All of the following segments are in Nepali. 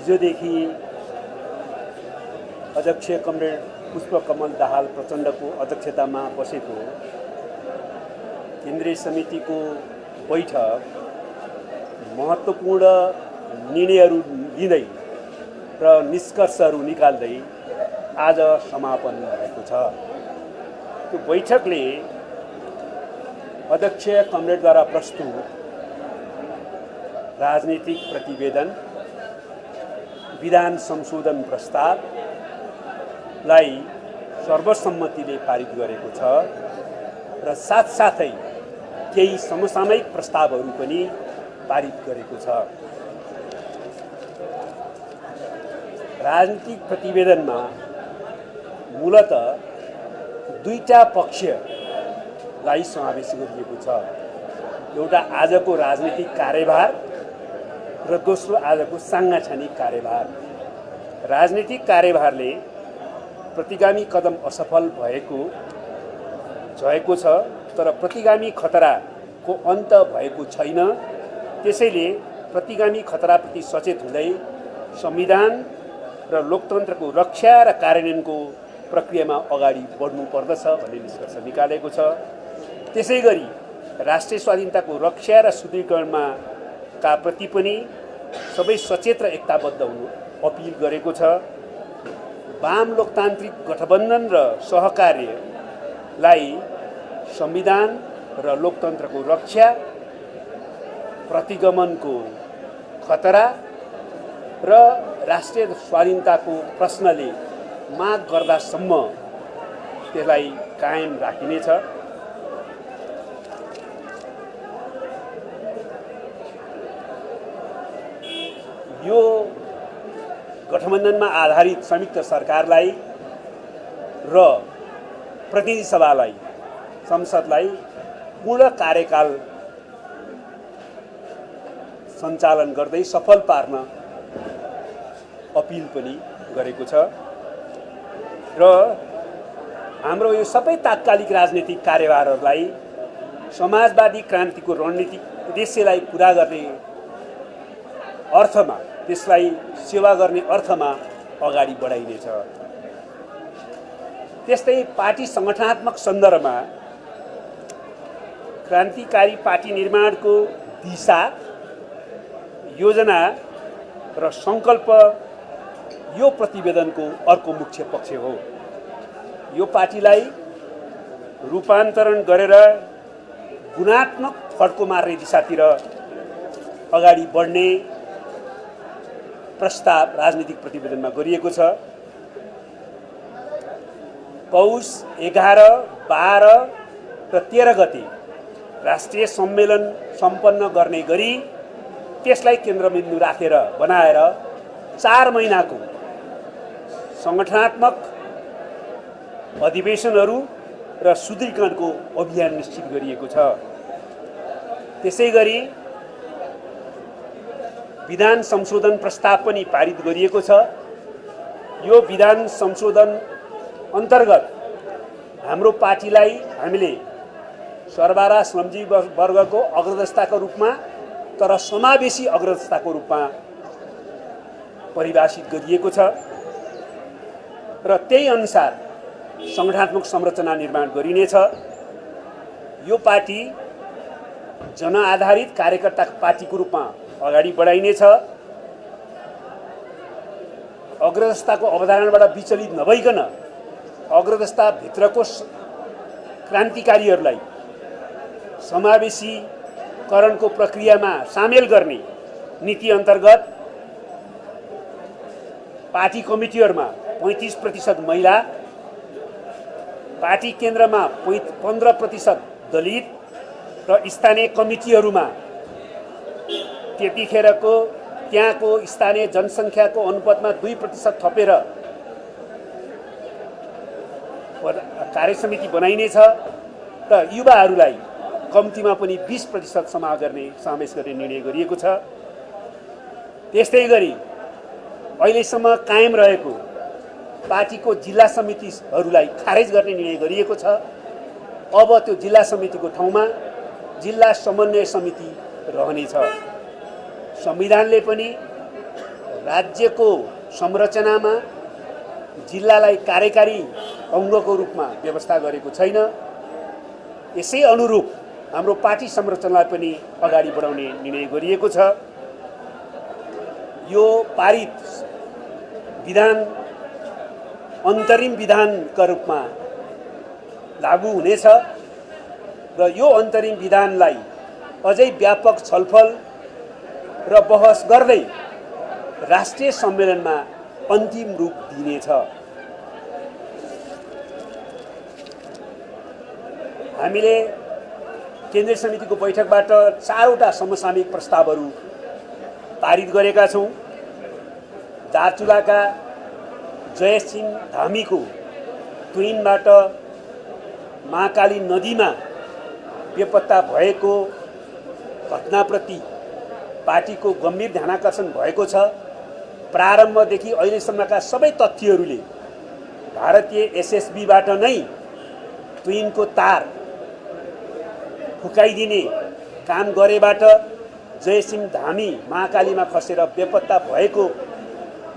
हिजोदेखि अध्यक्ष कमरेड पुष्पकमल दाहाल प्रचण्डको अध्यक्षतामा बसेको केन्द्रीय समितिको बैठक महत्त्वपूर्ण निर्णयहरू लिँदै र निष्कर्षहरू निकाल्दै आज समापन भएको छ। त्यो बैठकले अध्यक्ष कमरेडद्वारा प्रस्तुत राजनीतिक प्रतिवेदन, विधान संशोधन प्रस्तावलाई सर्वसम्मतिले पारित गरेको छ र साथसाथै केही समसामयिक प्रस्तावहरू पनि पारित गरेको छ। राजनीतिक प्रतिवेदनमा मूलतः दुईटा पक्षलाई समावेश गरिएको छ। एउटा आजको राजनीतिक कार्यभार र दोस्रो आजको सांगठनिक कार्यभार। राजनीतिक कार्यभारले प्रतिगामी कदम असफल भएको छ, तर प्रतिगामी खतराको अन्त भएको छैन। त्यसैले प्रतिगामी खतराप्रति सचेत हुँदै संविधान र लोकतन्त्रको रक्षा र कार्यान्वयनको प्रक्रियामा अगाडि बढ्नुपर्दछ भन्ने निष्कर्ष निकालेको छ। त्यसै गरी राष्ट्रिय स्वाधीनताको रक्षा र सुदृढीकरणमा का प्रति पनि सबै सचेत र एकताबद्ध हुनु अपिल गरेको छ। वाम लोकतान्त्रिक गठबन्धन र सहकार्यलाई संविधान र लोकतन्त्रको रक्षा, प्रतिगमनको खतरा र राष्ट्रिय स्वाधीनताको प्रश्नले माग गर्दासम्म त्यसलाई कायम राखिनेछ। यो गठबन्धनमा आधारित संयुक्त सरकारलाई र प्रतिनिधि सभालाई, संसदलाई पूर्ण कार्यकाल सञ्चालन गर्दै सफल पार्न अपिल पनि गरेको छ र हाम्रो यो सबै तात्कालिक राजनीतिक कार्यभारहरूलाई समाजवादी क्रान्तिको रणनीतिक उद्देश्यलाई पुरा गर्ने अर्थमा, त्यसलाई सेवा गर्ने अर्थमा अगाडि बढाइनेछ। त्यस्तै पार्टी सङ्गठनात्मक सन्दर्भमा क्रान्तिकारी पार्टी निर्माणको दिशा, योजना र सङ्कल्प यो प्रतिवेदनको अर्को मुख्य पक्ष हो। यो पार्टीलाई रूपान्तरण गरेर गुणात्मक फड्को मार्ने दिशातिर अगाडि बढ्ने प्रस्ताव राजनीतिक प्रतिवेदनमा गरिएको छ। पौष 11, 12 र 13 गते राष्ट्रिय सम्मेलन सम्पन्न गर्ने गरी त्यसलाई केन्द्रबिन्दु राखेर बनाएर 4 महिनाको सङ्गठनात्मक अधिवेशनहरू र सुदृढीकरणको अभियान निश्चित गरिएको छ। त्यसै गरी विधान संशोधन प्रस्ताव पनि पारित गरिएको छ। यो विधान संशोधन अन्तर्गत हाम्रो पार्टीलाई हामीले सर्वहारा श्रमजीवी वर्गको अग्रदशताको रूपमा, तर समावेशी अग्रदशताको रूपमा परिभाषित गरिएको छ र त्यही अनुसार सङ्गठनात्मक संरचना निर्माण गरिनेछ। यो पार्टी जनआधारित कार्यकर्ता पार्टीको रूपमा अगाडि बढाइनेछ। अग्रदशताको अवधारणाबाट विचलित नभइकन अग्रदशताभित्रको क्रान्तिकारीहरूलाई समावेशीकरणको प्रक्रियामा सामेल गर्ने नीति अन्तर्गत पार्टी कमिटीहरूमा 35% महिला, पार्टी केन्द्रमा 15% दलित र स्थानीय कमिटीहरूमा त्यतिखेरको त्यहाँको स्थानीय जनसङ्ख्याको अनुपातमा 2% थपेर कार्यसमिति बनाइनेछ र युवाहरूलाई कम्तीमा पनि 20% समावेश गर्ने निर्णय गरिएको छ। त्यस्तै गरी अहिलेसम्म कायम रहेको पार्टीको जिल्ला समितिहरूलाई खारेज गर्ने निर्णय गरिएको छ। अब त्यो जिल्ला समितिको ठाउँमा जिल्ला समन्वय समिति रहनेछ। संविधानले पनि राज्यको संरचनामा जिल्लालाई कार्यकारी अङ्गको रूपमा व्यवस्था गरेको छैन। यसै अनुरूप हाम्रो पार्टी संरचनालाई पनि अगाडि बढाउने निर्णय गरिएको छ। यो पारित विधान अन्तरिम विधानका रूपमा लागू हुनेछ र यो अन्तरिम विधानलाई अझै व्यापक छलफल र बहस गर्दै राष्ट्रिय सम्मेलनमा अन्तिम रूप दिनेछ। हामीले केन्द्रीय समितिको बैठकबाट 4वटा समसामयिक प्रस्तावहरू पारित गरेका छौँ। दार्चुलाका जयसिंह धामीको तुइनबाट महाकाली नदीमा बेपत्ता भएको घटनाप्रति पार्टीको गम्भीर ध्यानाकर्षण भएको छ। प्रारम्भदेखि अहिलेसम्मका सबै तथ्यहरूले भारतीय एसएसबीबाट नै तुइनको तार फुकाइदिने काम गरेबाट जयसिंह धामी महाकालीमा खसेर बेपत्ता भएको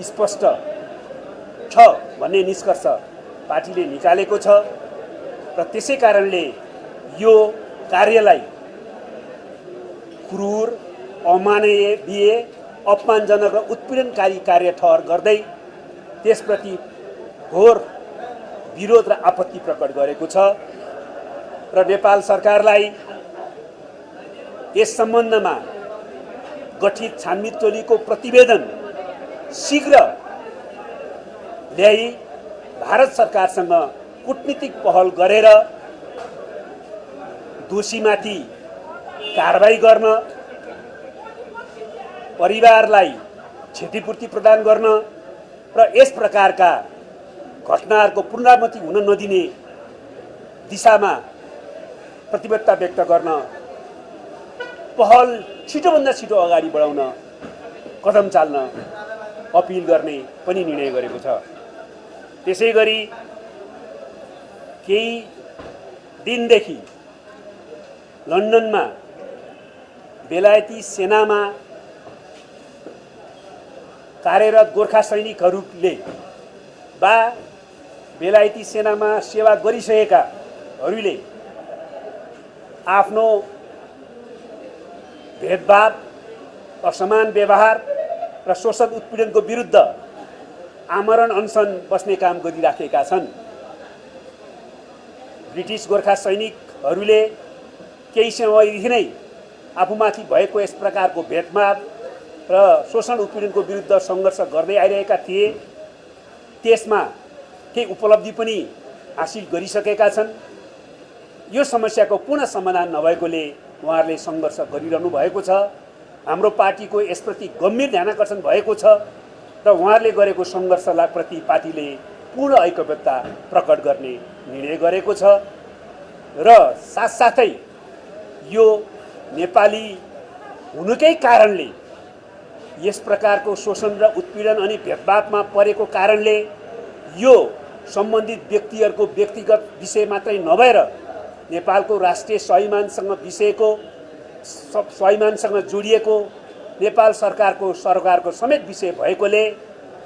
स्पष्ट छ भन्ने निष्कर्ष पार्टीले निकालेको छ र त्यसै कारणले यो कार्यलाई क्रूर, अमानवीय, अपमानजनक र उत्पीडनकारी कार्य ठहर गर्दै त्यसप्रति घोर विरोध र आपत्ति प्रकट गरेको छ र नेपाल सरकारलाई यस सम्बन्धमा गठित छानबिन टोलीको प्रतिवेदन शीघ्र ल्याई भारत सरकारसँग कूटनीतिक पहल गरेर दोषीमाथि कारबाही गर्न, परिवारलाई क्षतिपूर्ति प्रदान गर्न र यस प्रकारका घटनाहरूको पुनरावृत्ति हुन नदिने दिशामा प्रतिबद्धता व्यक्त गर्न पहल छिटोभन्दा छिटो अगाडि बढाउन कदम चाल्न अपिल गर्ने पनि निर्णय गरेको छ। त्यसैगरी केही दिनदेखि लन्डनमा बेलायती सेनामा कार्यरत गोर्खा सैनिकहरूले वा बेलायती सेनामा सेवा गरिसकेकाहरूले आफ्नो भेदभाव, असमान व्यवहार र शोषण उत्पीडनको विरुद्ध आमरण अनसन बस्ने काम गरिराखेका छन्। ब्रिटिस गोर्खा सैनिकहरूले केही समयदेखि नै आफूमाथि भएको यस प्रकारको भेदभाव र शोषण उत्पीडनको विरुद्ध सङ्घर्ष गर्दै आइरहेका थिए। त्यसमा केही उपलब्धि पनि हासिल गरिसकेका छन्। यो समस्याको पुनः समाधान नभएकोले उहाँहरूले सङ्घर्ष गरिरहनु भएको छ। हाम्रो पार्टीको यसप्रति गम्भीर ध्यानाकर्षण भएको छ र उहाँहरूले गरेको सङ्घर्षलाई प्रति पार्टीले पूर्ण ऐक्यबद्धता प्रकट गर्ने निर्णय गरेको छ र साथसाथै यो नेपाली हुनुकै कारणले, यस प्रकारको शोषण र उत्पीडन अनि भेदभावमा परेको कारणले यो सम्बन्धित व्यक्तिहरूको व्यक्तिगत विषय मात्रै नभएर नेपालको राष्ट्रिय स्वाभिमानसँग जोडिएको नेपाल सरकारको समेत विषय भएकोले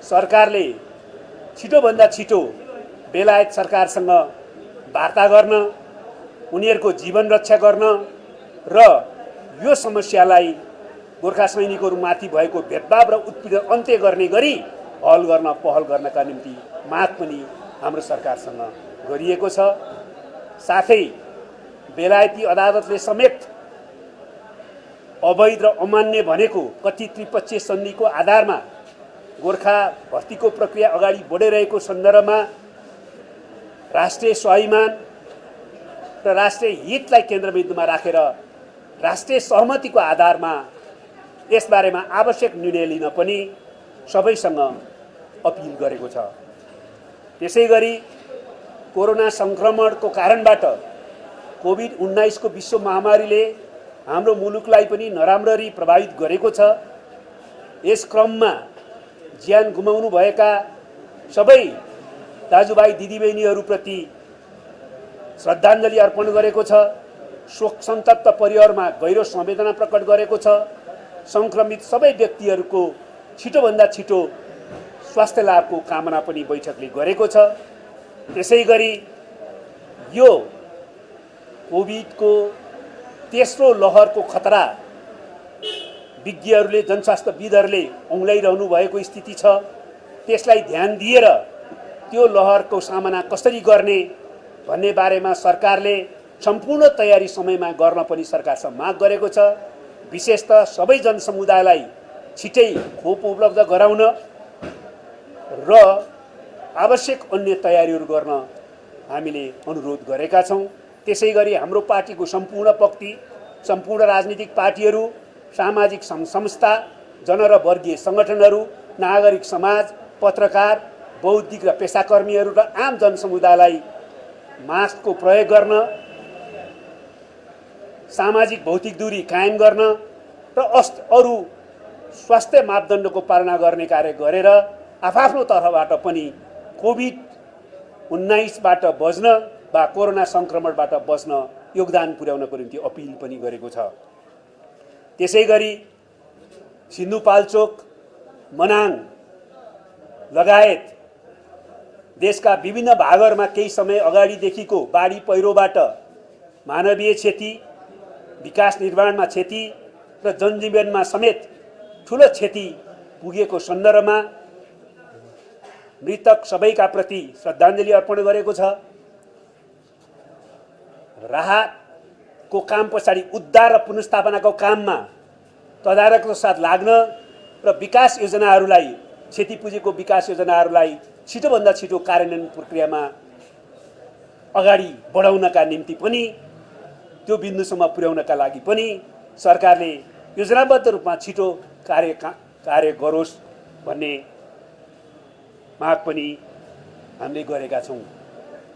सरकारले छिटोभन्दा छिटो बेलायत सरकारसँग वार्ता गर्न, उनीहरूको जीवन रक्षा गर्न र यो समस्यालाई गोर्खा सैनिकहरूमाथि भएको भेदभाव र उत्पीडन अन्त्य गर्ने गरी हल गर्न पहल गर्नका निम्ति माग पनि हाम्रो सरकारसँग गरिएको छ। साथै बेलायती अदालतले समेत अवैध र अमान्य भनेको कथित त्रिपक्षीय सन्धिको आधारमा गोर्खा भर्तीको प्रक्रिया अगाडि बढिरहेको सन्दर्भमा राष्ट्रिय स्वाभिमान र राष्ट्रिय हितलाई केन्द्रबिन्दुमा राखेर राष्ट्रिय सहमतिको आधारमा यसबारेमा आवश्यक निर्णय लिन पनि सबैसँग अपिल गरेको छ। त्यसैगरी कोरोना सङ्क्रमणको कारणबाट कोभिड-19 को विश्व महामारीले हाम्रो मुलुकलाई पनि नराम्ररी प्रभावित गरेको छ। यस क्रममा ज्यान गुमाउनु भएका सबै दाजुभाइ दिदीबहिनीहरूप्रति श्रद्धाञ्जली अर्पण गरेको छ। शोक सन्तप्त परिवारमा गहिरो संवेदना प्रकट गरेको छ। सङ्क्रमित सबै व्यक्तिहरूको छिटोभन्दा छिटो स्वास्थ्य लाभको कामना पनि बैठकले गरेको छ। त्यसै गरी यो कोभिडको तेस्रो लहरको खतरा विज्ञहरूले जनस्वास्थ्यविदहरूले औँल्याइरहनु भएको स्थिति छ। त्यसलाई ध्यान दिएर त्यो लहरको सामना कसरी गर्ने भन्ने बारेमा सरकारले सम्पूर्ण तयारी समयमा गर्न पनि सरकारसँग माग गरेको छ। विशेषतः सबै जनसमुदायलाई छिटै खोप उपलब्ध गराउन र आवश्यक अन्य तयारीहरू गर्न हामीले अनुरोध गरेका छौँ। त्यसै गरी हाम्रो पार्टीको सम्पूर्ण पक्ति, सम्पूर्ण राजनीतिक पार्टीहरू, सामाजिक संस्था, जन र वर्गीय सङ्गठनहरू, नागरिक समाज, पत्रकार, बौद्धिक र पेसाकर्मीहरू र आम जनसमुदायलाई मास्कको प्रयोग गर्न, सामाजिक भौतिक दूरी कायम गर्न र अरू स्वास्थ्य मापदण्डको पालना गर्ने कार्य गरेर आफ्नो तर्फबाट पनि कोभिड-19बाट बच्न वा कोरोना सङ्क्रमणबाट बच्न योगदान पुर्याउनको निम्ति अपिल पनि गरेको छ। त्यसै गरी सिन्धुपाल्चोक, मनाङ लगायत देशका विभिन्न भागहरूमा केही समय अगाडिदेखिको बाढी पहिरोबाट मानवीय क्षति, विकास निर्माणमा क्षति र जनजीवनमा समेत ठुलो क्षति पुगेको सन्दर्भमा मृतक सबैका प्रति श्रद्धाञ्जली अर्पण गरेको छ। राहतको काम पछाडि उद्धार र पुनर्स्थापनाको काममा तदारकको साथ लाग्न र विकास योजनाहरूलाई, क्षति पुगेको विकास योजनाहरूलाई छिटोभन्दा छिटो कार्यान्वयन प्रक्रियामा अगाडि बढाउनका निम्ति पनि, त्यो बिन्दुसम्म पुर्याउनका लागि पनि सरकारले योजनाबद्ध रूपमा छिटो कार्य गरोस् भन्ने माग पनि हामीले गरेका छौँ।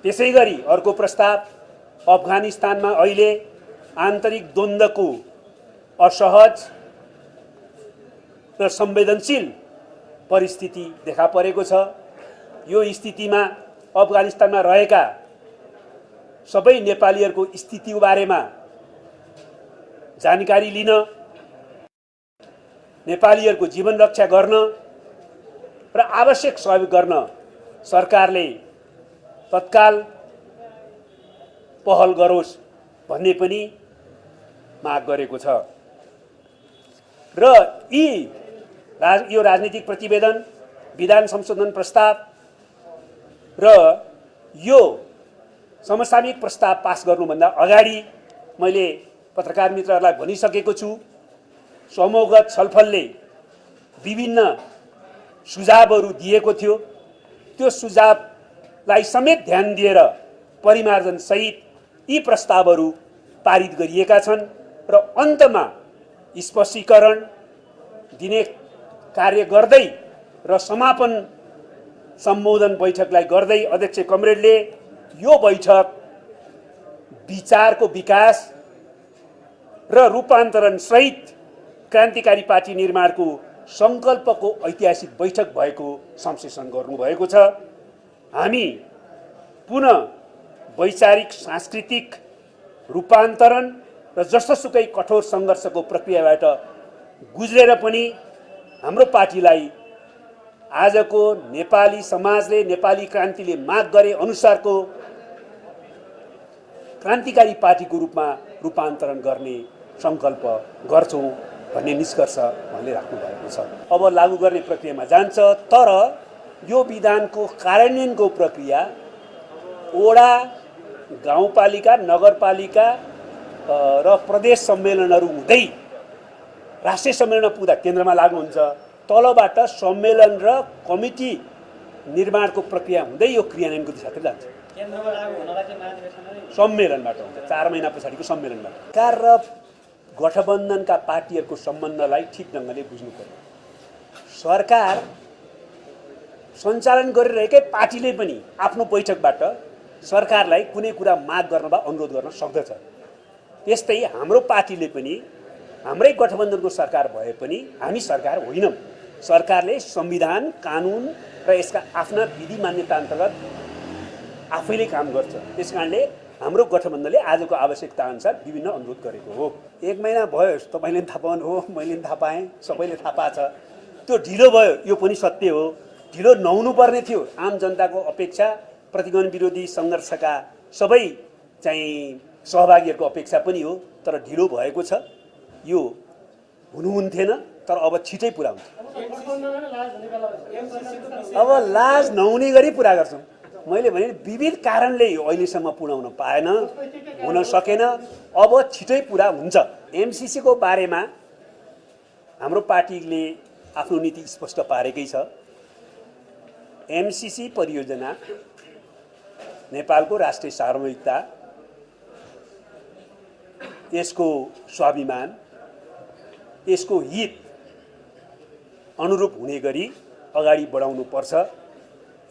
त्यसै गरी अर्को प्रस्ताव, अफगानिस्तानमा अहिले आन्तरिक द्वन्द्वको असहज र संवेदनशील परिस्थिति देखा परेको छ। यो स्थितिमा अफगानिस्तानमा रहेका सबै नेपालीहरूको स्थितिको बारेमा जानकारी लिन, नेपालीहरूको जीवन रक्षा गर्न र आवश्यक सहयोग गर्न सरकारले तत्काल पहल गरोस् भन्ने पनि माग गरेको छ। र यो राजनीतिक प्रतिवेदन, विधान संशोधन प्रस्ताव र यो समसामयिक प्रस्ताव पास गर्नुभन्दा अगाडि मैले पत्रकार मित्रहरूलाई भनिसकेको छु, समूहगत छलफलले विभिन्न सुझावहरू दिएको थियो। त्यो सुझावलाई समेत ध्यान दिएर परिमार्जन सहित यी प्रस्तावहरू पारित गरिएका छन् र अन्तमा स्पष्टीकरण दिने कार्य गर्दै र समापन सम्बोधन बैठकलाई गर्दै अध्यक्ष कमरेडले यो बैठक विचारको विकास र रूपान्तरण सहित क्रान्तिकारी पार्टी निर्माणको सङ्कल्पको ऐतिहासिक बैठक भएको संश्लेषण गर्नुभएको छ। हामी पुनः वैचारिक सांस्कृतिक रूपान्तरण र जस्तोसुकै कठोर सङ्घर्षको प्रक्रियाबाट गुज्रेर पनि हाम्रो पार्टीलाई आजको नेपाली समाजले, नेपाली क्रान्तिले माग गरे अनुसारको क्रान्तिकारी पार्टीको रूपमा रूपान्तरण गर्ने सङ्कल्प गर्छौँ भन्ने निष्कर्ष उहाँले राख्नु भएको छ। अब लागू गर्ने प्रक्रियामा जान्छ, तर यो विधानको कार्यान्वयनको प्रक्रिया वडा, गाउँपालिका, नगरपालिका र प्रदेश सम्मेलनहरू हुँदै राष्ट्रिय सम्मेलनमा पुग्दा केन्द्रमा लागू हुन्छ। तलबाट सम्मेलन र कमिटी निर्माणको प्रक्रिया हुँदै यो क्रियान्वयनको दिशातर्फ जान्छ। सम्मेलनबाट हुन्छ, 4 महिना पछाडिको सम्मेलनबाट। सरकार र गठबन्धनका पार्टीहरूको सम्बन्धलाई ठिक ढङ्गले बुझ्नु पर्यो। सरकार सञ्चालन गरिरहेकै पार्टीले पनि आफ्नो बैठकबाट सरकारलाई कुनै कुरा माग गर्न वा अनुरोध गर्न सक्दछ। त्यस्तै हाम्रो पार्टीले पनि, हाम्रै गठबन्धनको सरकार भए पनि हामी सरकार होइनौँ। सरकारले संविधान, कानुन र यसका आफ्ना विधि मान्यता अन्तर्गत आफैले काम गर्छ। त्यसकारणले हाम्रो गठबन्धनले आजको आवश्यकता अनुसार विभिन्न अनुरोध गरेको हो। 1 महिना भयो, तपाईँले थाहा पाउनु हो, मैले थाहा पाएँ, सबैले थाहा पाएको छ। त्यो ढिलो भयो, यो पनि सत्य हो। ढिलो नहुनु पर्ने थियो। आम जनताको अपेक्षा, प्रतिगमन विरोधी सङ्घर्षका सबै चाहिँ सहभागीहरूको अपेक्षा पनि हो। तर ढिलो भएको छ, यो हुनुहुन्थेन। तर अब छिटै पुरा हुन्छ। अब लाज नहुने गरी पुरा गर्छौँ। मैले भने विविध कारणले अहिलेसम्म पुर्याउन पाएन, हुन सकेन। अब छिटै पुरा हुन्छ। एमसिसीको बारेमा हाम्रो पार्टीले आफ्नो नीति स्पष्ट पारेकै छ। एमसिसी परियोजना नेपालको राष्ट्रिय सार्वभौमिकता, यसको स्वाभिमान, यसको हित अनुरूप हुने गरी अगाडि बढाउनु पर्छ,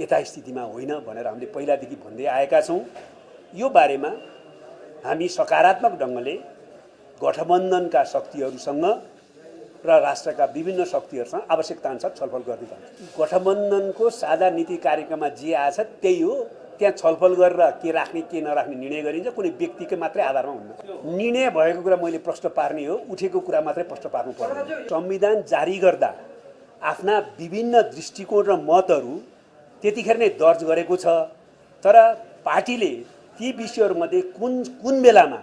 यथास्थितिमा होइन भनेर हामीले पहिलादेखि भन्दै आएका छौँ। यो बारेमा हामी सकारात्मक ढङ्गले गठबन्धनका शक्तिहरूसँग र राष्ट्रका विभिन्न शक्तिहरूसँग आवश्यकताअनुसार छलफल गर्दै जान्छौँ। गठबन्धनको साझा नीति कार्यक्रममा जे आछ त्यही हो। त्यहाँ छलफल गरेर के राख्ने के नराख्ने निर्णय गरिन्छ। कुनै व्यक्तिकै मात्रै आधारमा हुन्न। निर्णय भएको कुरा मैले प्रश्न पार्ने हो, उठेको कुरा मात्रै प्रश्न पार्नु पर्दैन। संविधान जारी गर्दा आफ्ना विभिन्न दृष्टिकोण र मतहरू त्यतिखेर नै दर्ज गरेको छ। तर पार्टीले ती विषयहरूमध्ये कुन बेलामा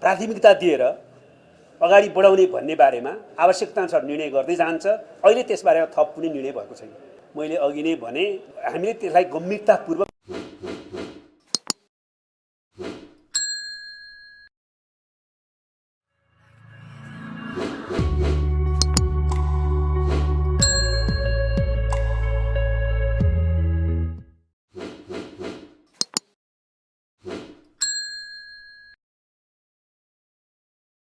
प्राथमिकता दिएर अगाडि बढाउने भन्ने बारेमा आवश्यकताअनुसार निर्णय गर्दै जान्छ। अहिले त्यसबारेमा थप कुनै निर्णय भएको छैन। मैले अघि नै भने हामीले त्यसलाई गम्भीरतापूर्वक